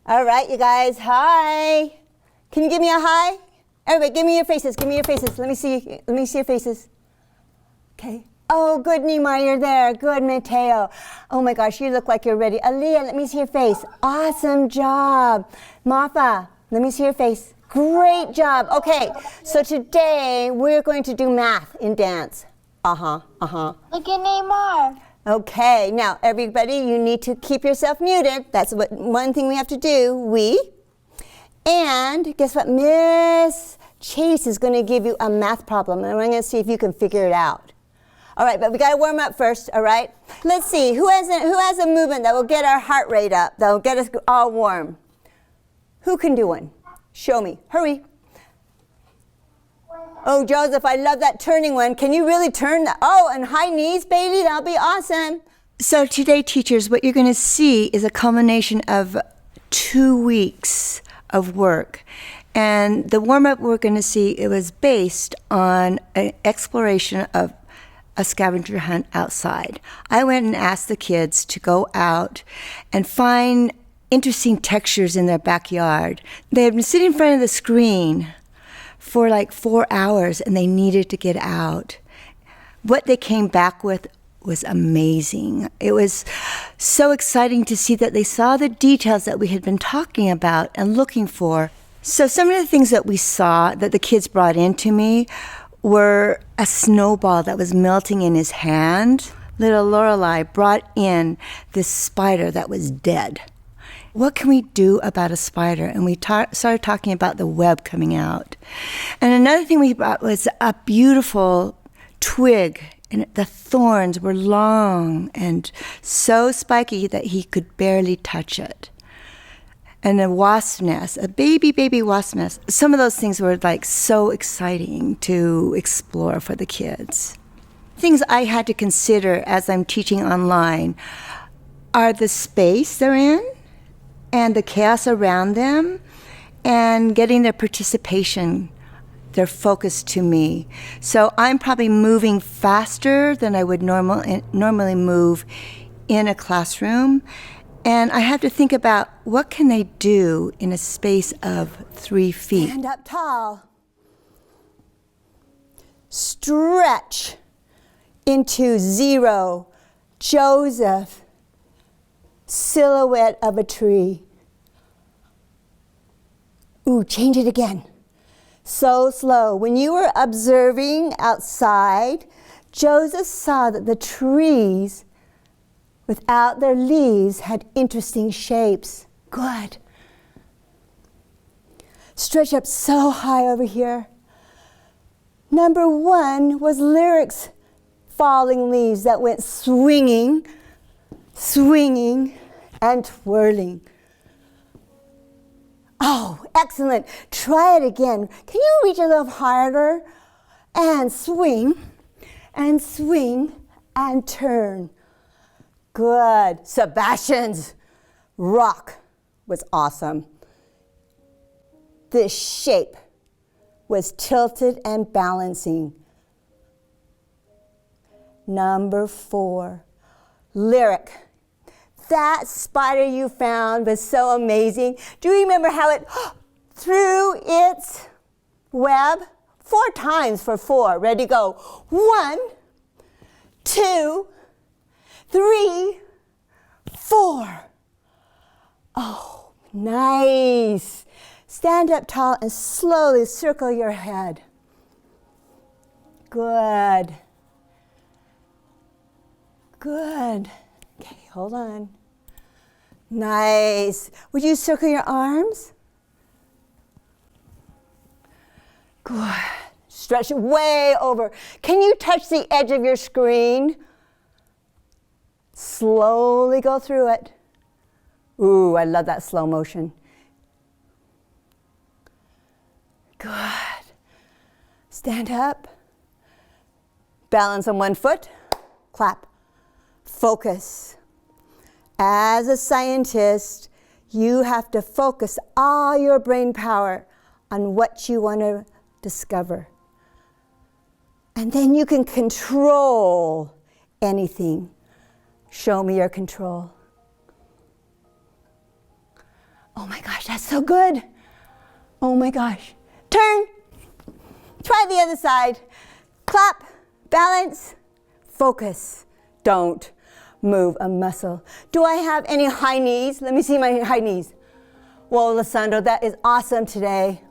All right, you guys, hi. Can you give me a hi? Everybody, give me your faces, give me your faces. Let me see your faces. Okay. Oh, good, Nima, you're there. Good, Mateo. Oh my gosh, you look like you're ready. Aaliyah, let me see your face. Awesome job. Martha, let me see your face. Great job. Okay, so today we're going to do math in dance. Look at Neymar. Okay, now everybody, you need to keep yourself muted. That's one thing we have to do, And guess what? Miss Chase is going to give you a math problem, and we're going to see if you can figure it out. All right, but we got to warm up first, all right? Let's see, who has a movement that will get our heart rate up, that will get us all warm? Who can do one? Show me. Hurry. Oh, Joseph, I love that turning one. Can you really turn that? Oh, and high knees, Bailey, that'll be awesome. So today, teachers, what you're going to see is a culmination of 2 weeks of work. And the warm-up we're going to see, it was based on an exploration of a scavenger hunt outside. I went and asked the kids to go out and find interesting textures in their backyard. They had been sitting in front of the screen for like 4 hours and they needed to get out. What they came back with was amazing. It was so exciting to see that they saw the details that we had been talking about and looking for. So some of the things that we saw that the kids brought into me were a snowball that was melting in his hand. Little Lorelei brought in this spider that was dead. What can we do about a spider? And we started talking about the web coming out. And another thing we brought was a beautiful twig, and the thorns were long and so spiky that he could barely touch it. And a wasp nest, a baby wasp nest. Some of those things were like so exciting to explore for the kids. Things I had to consider as I'm teaching online are the space they're in and the chaos around them and getting their participation, their focus to me. So I'm probably moving faster than I would normally move in a classroom. And I have to think about what can they do in a space of 3 feet. Stand up tall. Stretch into 0. Joseph, silhouette of a tree. Ooh, change it again. So slow. When you were observing outside, Joseph saw that the trees without their leaves had interesting shapes. Good. Stretch up so high over here. Number 1 was Lyric's falling leaves that went swinging, and twirling. Oh, excellent. Try it again. Can you reach a little harder? And swing, and turn. Good. Sebastian's rock was awesome. This shape was tilted and balancing. Number 4, Lyric. That spider you found was so amazing. Do you remember how it threw its web 4 times for 4? Ready, go. 1, 2, 3, 4. Oh, nice. Stand up tall and slowly circle your head. Good. Good. Okay, hold on. Nice. Would you circle your arms? Good. Stretch it way over. Can you touch the edge of your screen? Slowly go through it. Ooh, I love that slow motion. Good. Stand up. Balance on one foot. Clap. Focus. As a scientist, you have to focus all your brain power on what you want to discover. And then you can control anything. Show me your control. Oh my gosh, that's so good. Oh my gosh. Turn. Try the other side. Clap, balance, focus. Don't move a muscle. Do I have any high knees? Let me see my high knees. Whoa, Lysandro, that is awesome today.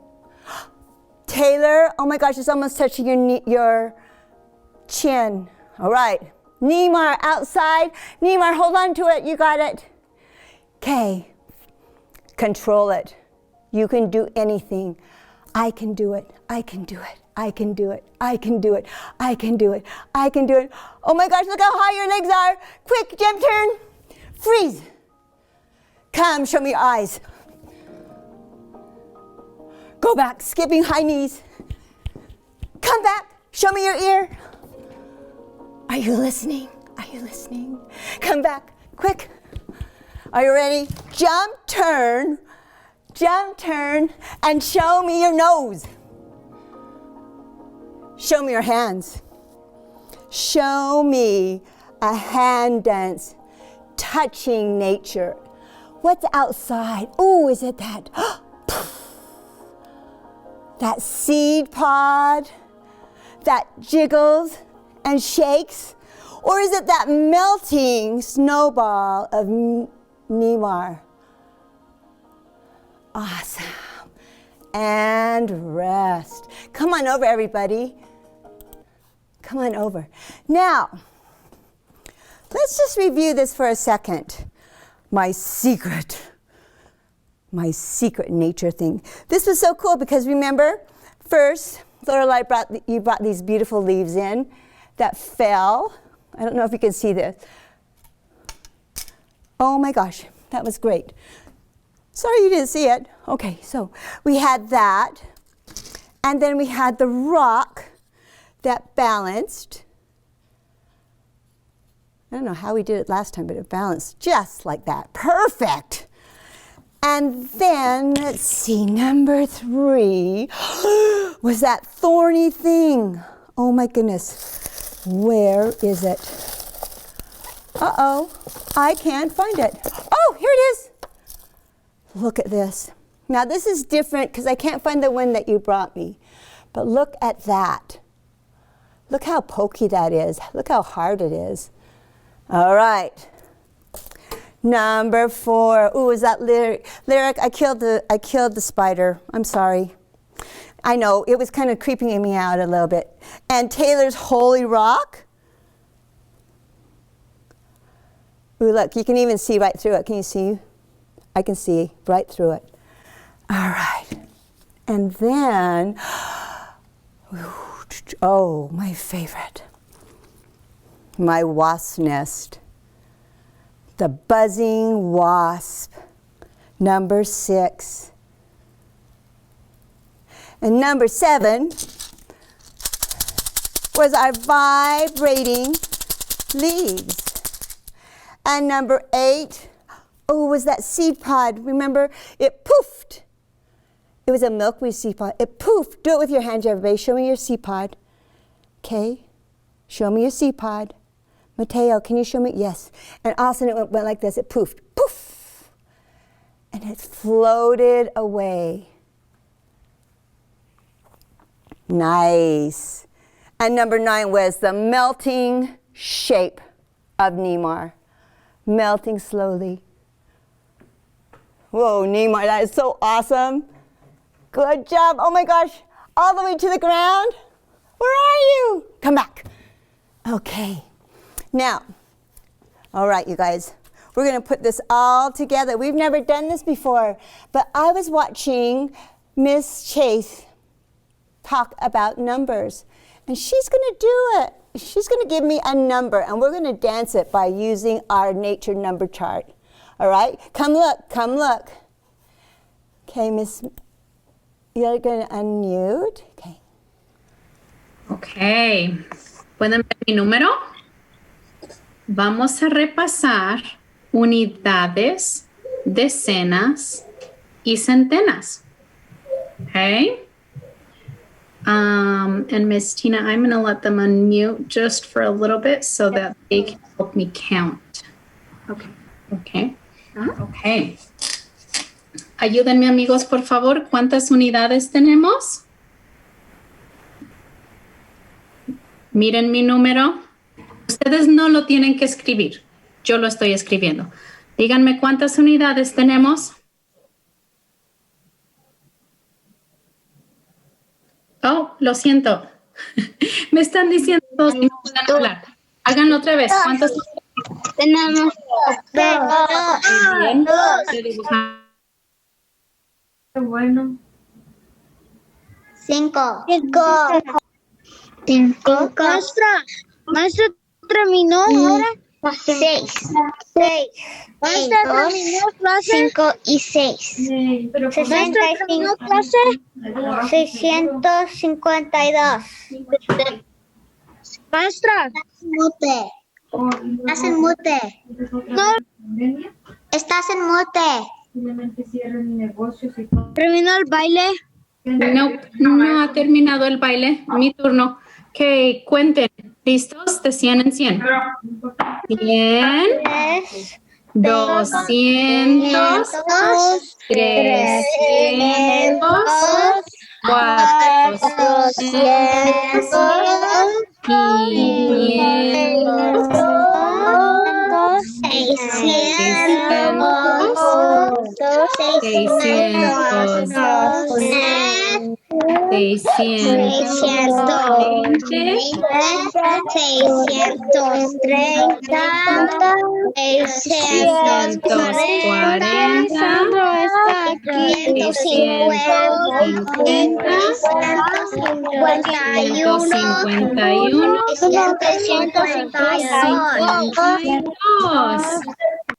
Taylor, oh my gosh, it's almost touching your chin. All right. Neymar, outside. Neymar, hold on to it. You got it. Okay. Control it. You can do anything. I can do it. I can do it. I can do it. I can do it. I can do it. I can do it. Oh my gosh, look how high your legs are. Quick, jump turn. Freeze. Come, show me your eyes. Go back, skipping high knees. Come back, show me your ear. Are you listening? Are you listening? Come back, quick. Are you ready? Jump, turn, and show me your nose. Show me your hands. Show me a hand dance, touching nature. What's outside? Oh, is it that? That seed pod that jiggles and shakes? Or is it that melting snowball of Neymar? Awesome. And rest. Come on over, everybody. Come on over. Now, let's just review this for a second. My secret nature thing. This was so cool because remember, first, Lorelei brought these beautiful leaves in that fell. I don't know if you can see this. Oh my gosh, that was great. Sorry you didn't see it. Okay, so we had that, and then we had the rock that balanced. I don't know how we did it last time, but it balanced just like that. Perfect. And then, let's see, number 3 was that thorny thing. Oh my goodness. Where is it? Uh-oh, I can't find it. Oh, here it is. Look at this. Now this is different because I can't find the one that you brought me. But look at that. Look how pokey that is. Look how hard it is. All right. Number 4. Ooh, is that lyric? I killed the spider. I'm sorry. I know, it was kind of creeping me out a little bit. And Taylor's Holy Rock. Ooh, look, you can even see right through it. Can you see? I can see right through it. All right. And then, oh, my favorite. My wasp nest. The buzzing wasp, number 6. And number 7 was our vibrating leaves. And number 8, oh, was that seed pod. Remember, it poofed. It was a milkweed seed pod. It poofed. Do it with your hands, everybody. Show me your seed pod. Okay? Show me your seed pod. Mateo, can you show me? Yes. And all of a sudden it went like this. It poofed. Poof! And it floated away. Nice. And number 9 was the melting shape of Neymar. Melting slowly. Whoa, Neymar, that is so awesome. Good job. Oh my gosh. All the way to the ground. Where are you? Come back. Okay. Now, all right, you guys, we're going to put this all together. We've never done this before, but I was watching Miss Chase talk about numbers, and she's going to do it. She's going to give me a number, and we're going to dance it by using our nature number chart. All right? Come look, come look. Okay, Miss, you're going to unmute. Okay. Okay. ¿Pueden ver mi número? Vamos a repasar unidades, decenas y centenas. Okay? And Miss Tina, I'm going to let them unmute just for a little bit so that they can help me count. Okay. Okay. Okay. Ayúdenme amigos, por favor. ¿Cuántas unidades tenemos? Miren mi número. Ustedes no lo tienen que escribir. Yo lo estoy escribiendo. Díganme cuántas unidades tenemos. Oh, lo siento. Me están diciendo todos que no pueden hablar. Háganlo otra vez. ¿Cuántas? Tenemos Bien. Voy a dibujar. cinco. Maestra, terminó ahora. Seis. Maestra, terminó clase. 5 y 6. 65. 652. Maestra. Mute. Estás en mute. No. Estás en mute. ¿Terminó el baile? No, no ha terminado el baile. Mi turno. Que cuenten. ¿Listos? De 100 en 100. 100, 200, 300, 400,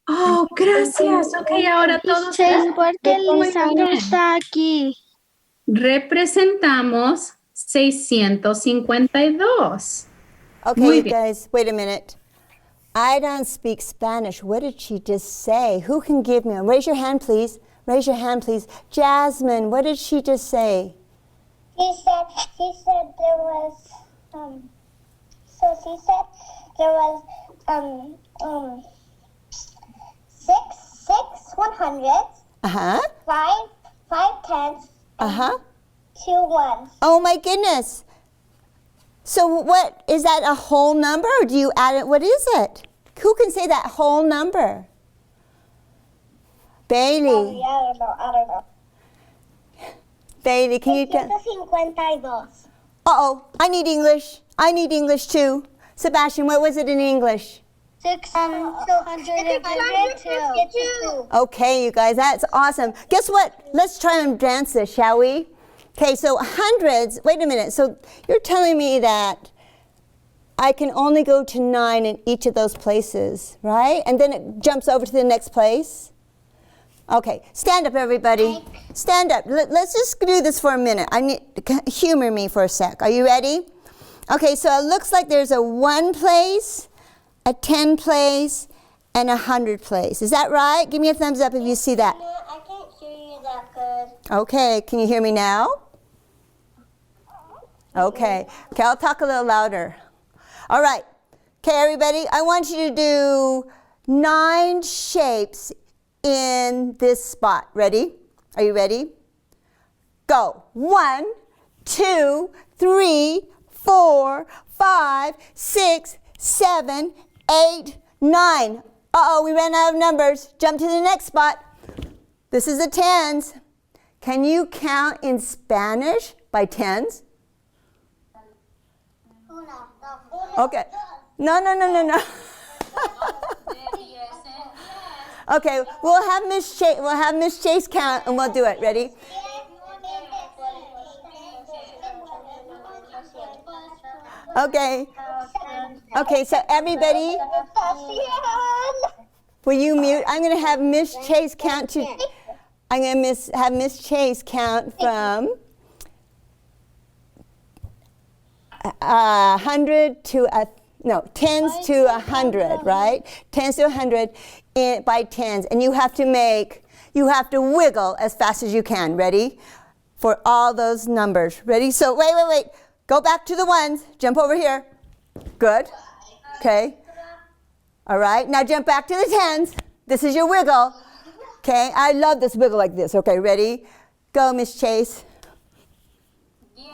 Oh, gracias. Ok, ahora todos. Porque Lisandro está aquí. Representamos 652. Okay, Muy you bien. guys, wait a minute. I don't speak Spanish. What did she just say? Who can give me? Raise your hand, please. Raise your hand, please. Jasmine, what did she just say? She said there was she said there was six 100s, Uh-huh. five tens, Uh-huh. 2 ones. Oh my goodness. So what, is that a whole number or do you add it? What is it? Who can say that whole number? Bailey. I don't know. Bailey, can you tell? 652. Uh-oh, I need English. I need English too. Sebastian, what was it in English? 652. Okay, you guys, that's awesome. Guess what? Let's try and dance this, shall we? Okay, so hundreds, wait a minute. So you're telling me that I can only go to 9 in each of those places, right? And then it jumps over to the next place? Okay, stand up, everybody. Stand up. Let's just do this for a minute. I need humor me for a sec. Are you ready? Okay, so it looks like there's a 1 place, a 10 place, and a 100 place. Is that right? Give me a thumbs up if you see that. I can't hear you that good. Okay, can you hear me now? Okay, I'll talk a little louder. All right, okay, everybody, I want you to do 9 shapes in this spot. Ready? Are you ready? Go. 1, 2, 3, 4, 5, 6, 7, 8, 9. Uh-oh, we ran out of numbers. Jump to the next spot. This is the tens. Can you count in Spanish by tens? Okay. No. Okay, we'll have Miss Chase count and we'll do it. Ready? Okay. Okay, so everybody, will you mute? I'm going to have Miss Chase count to. I'm going to have Miss Chase count from 100 to tens to 100, right? Tens to 100 by tens, and you have to wiggle as fast as you can. Ready? For all those numbers. Ready? So wait. Go back to the ones. Jump over here. Good. Okay. All right. Now jump back to the tens. This is your wiggle. Okay, I love this wiggle like this. Okay, ready? Go, Miss Chase. 10,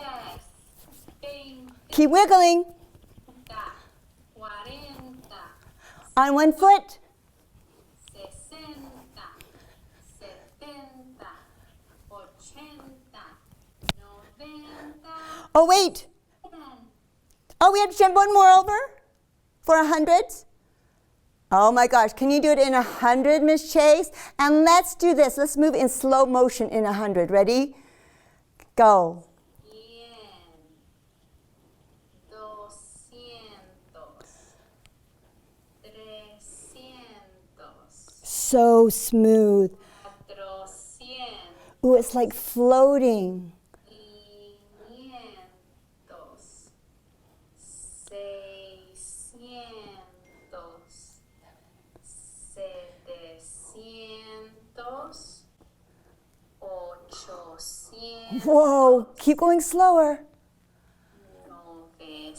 20, Keep wiggling. 40, On one foot. 60, 70, 80, 90. Oh, wait. Oh, we have to jump one more over for 100. Oh my gosh, can you do it in 100, Miss Chase? And let's do this. Let's move in slow motion in 100. Ready? Go. 100, 200, 300, So smooth. 400, Ooh, it's like floating. 500, 600, 700, 800, Whoa, keep going slower. 900,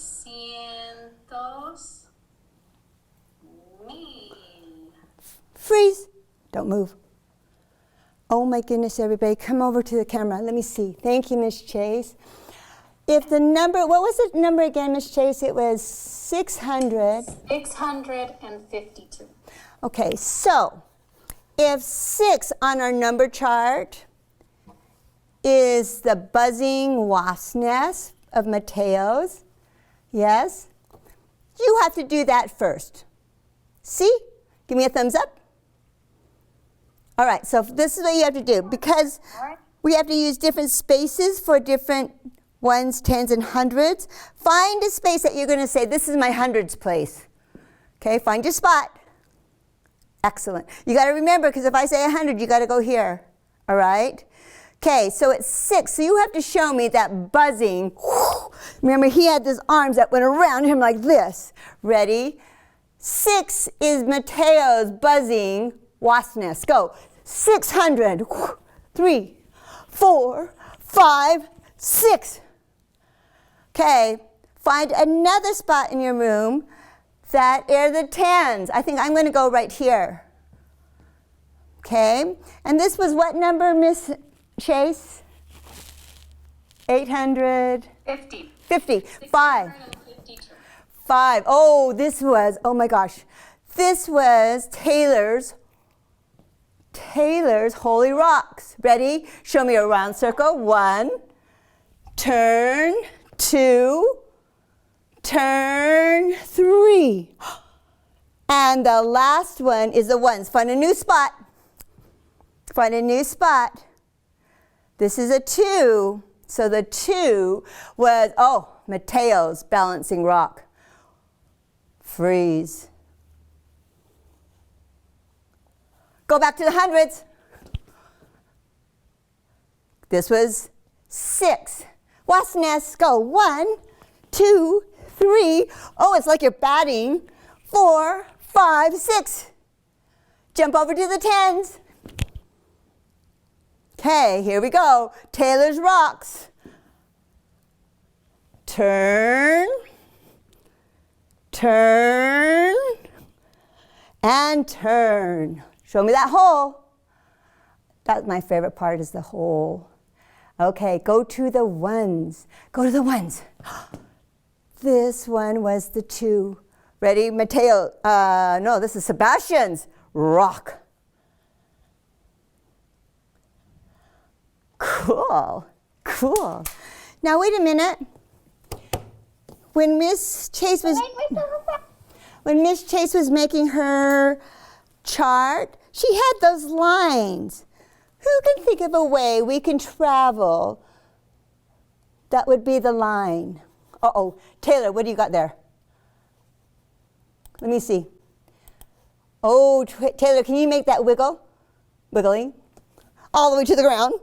1000. Freeze. Don't move. Oh my goodness, everybody, come over to the camera. Let me see. Thank you, Miss Chase. If the number, what was the number again, Miss Chase? It was 600. 652. Okay, so if 6 on our number chart is the buzzing wasp nest of Mateo's, yes, you have to do that first. See? Give me a thumbs up. All right, so this is what you have to do. Because we have to use different spaces for different ones, tens, and hundreds, find a space that you're going to say, this is my hundreds place. Okay, find your spot. Excellent. You got to remember, because if I say 100, you got to go here. All right? Okay, so it's 6. So you have to show me that buzzing. Remember, he had those arms that went around him like this. Ready? 6 is Mateo's buzzing wasp nest. Go. 600. 3, 4, 5, 6. Okay, find another spot in your room that are the tens. I think I'm going to go right here. Okay, and this was what number, Miss Chase? 800. 50. 50. 5. 652. 5. Oh, this was, oh my gosh. This was Taylor's Holy Rocks. Ready? Show me a round circle. 1. Turn. 2. Turn. 3. And the last one is the ones. Find a new spot. Find a new spot. This is a 2. So the 2 was, oh, Mateo's balancing rock. Freeze. Go back to the hundreds. This was 6. Wasp nest, go. 1, 2, 3. Oh, it's like you're batting. 4, 5, 6. Jump over to the tens. Okay, here we go. Taylor's Rocks. Turn. Turn. And turn. Show me that hole. That's my favorite part, is the hole. Okay, go to the ones. Go to the ones. This one was the 2. Ready? Mateo, no, this is Sebastian's rock. Cool, cool. Now wait a minute. When Miss Chase was making her chart, she had those lines. Who can think of a way we can travel that would be the line? Uh-oh, Taylor, what do you got there? Let me see. Oh, Taylor, can you make that wiggle? Wiggling. All the way to the ground.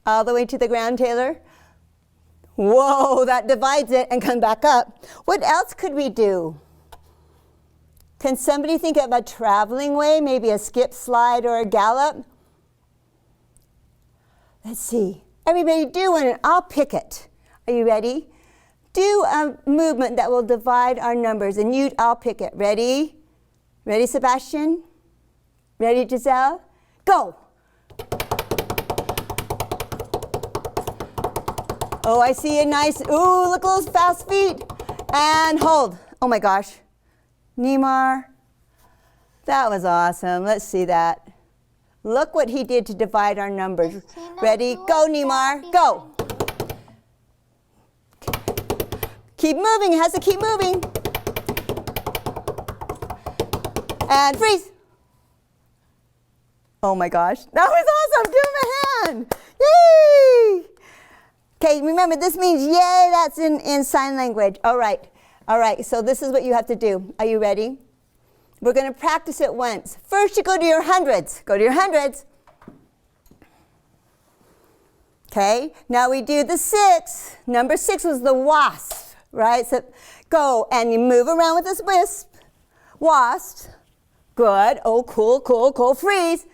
All the way to the ground, Taylor. Whoa, that divides it and come back up. What else could we do? Can somebody think of a traveling way, maybe a skip, slide, or a gallop? Let's see. Everybody do one, and I'll pick it. Are you ready? Do a movement that will divide our numbers, and I'll pick it. Ready? Ready, Sebastian? Ready, Giselle? Go. Oh, I see a nice, ooh, look at those fast feet. And hold. Oh my gosh. Neymar, that was awesome. Let's see that. Look what he did to divide our numbers. Ready? Go, Neymar. Go. Keep moving. It has to keep moving. And freeze. Oh my gosh. That was awesome. Give him a hand. Yay! Okay, remember this means yay, that's in sign language. All right. All right, so this is what you have to do. Are you ready? We're going to practice it once. First, you go to your hundreds. Go to your hundreds. Okay, now we do the 6. Number 6 was the wasp, right? So go, and you move around with this wisp. Wasp. Good. Oh, cool, cool, cool. Freeze.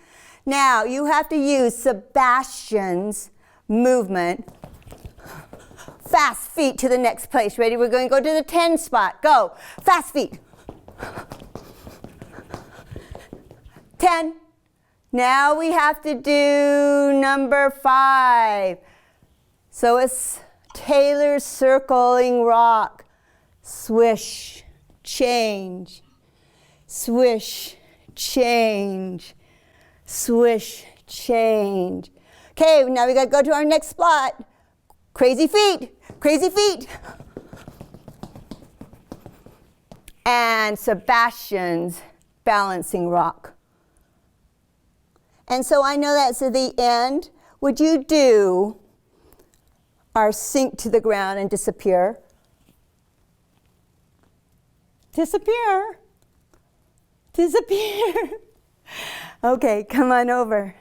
Now, you have to use Sebastian's movement. Fast feet to the next place. Ready? We're going to go to the 10 spot. Go. Fast feet. 10. Now we have to do number 5. So it's Taylor's circling rock. Swish, change. Swish, change. Swish, change. Okay, now we got to go to our next spot. Crazy feet, crazy feet. And Sebastian's balancing rock. And so I know that's at the end. Would you do our sink to the ground and disappear? Disappear. Disappear. Okay, come on over.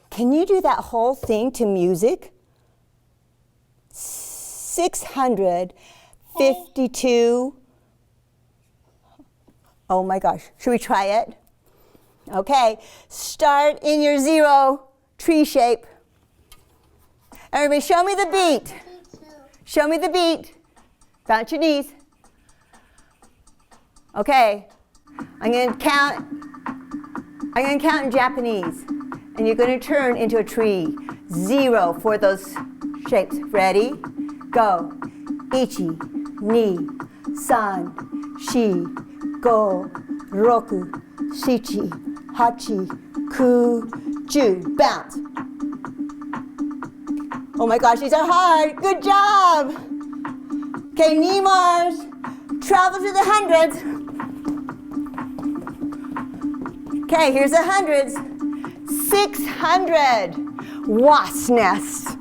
Can you do that whole thing to music? 652. Oh my gosh, should we try it? Okay, start in your 0 tree shape. Everybody show me the beat. Show me the beat. Bounce your knees. Okay, I'm going to count in Japanese, and you're going to turn into a tree. 0 for those shapes. Ready? Go. Ichi, ni, san, shi, go, roku, shichi, hachi, ku, ju. Bounce. Oh my gosh, these are hard. Good job. Okay, Neymars, travel to the hundreds. Okay, here's the hundreds. 600. Wasp nest.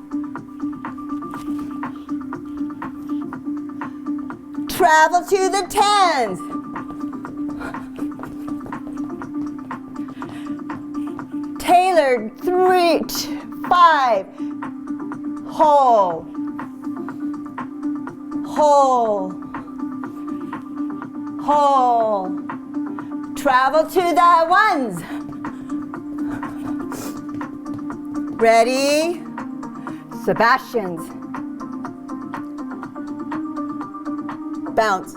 Travel to the 10s. Taylor, 3, 5. Whole. Whole. Whole. Travel to the 1s. Ready? Sebastian's. Bounce.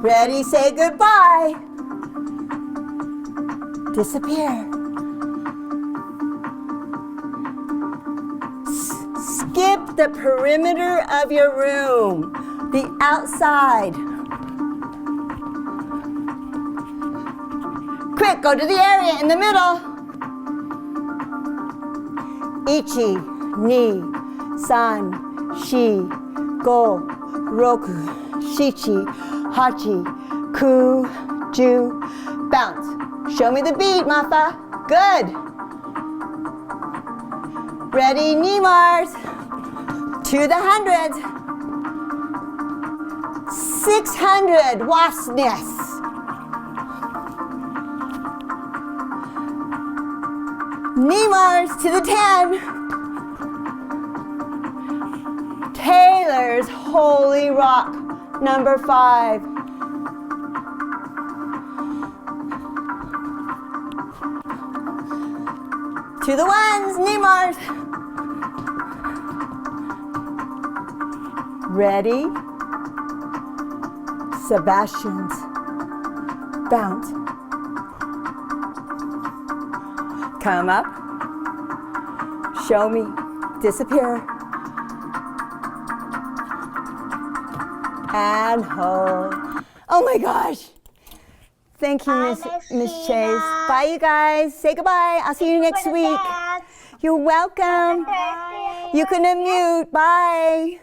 Ready, say goodbye. Disappear. Skip the perimeter of your room, the outside. Quick, go to the area in the middle. Ichi, ni, san, shi, go, roku, shichi, hachi, ku, ju. Bounce. Show me the beat, Mafa. Good. Ready, Neymars. To the hundreds. 600 wasp nests. Neymars to the 10. Taylor's Holy Rock, number 5. To the 1s, Neymars. Ready? Sebastian's. Bounce. Come up. Show me. Disappear. And hold. Oh my gosh. Thank you, Bye, Miss Sheena. Chase. Bye, you guys. Say goodbye. I'll see you next week. Dad. You're welcome. Bye. You can unmute. Bye.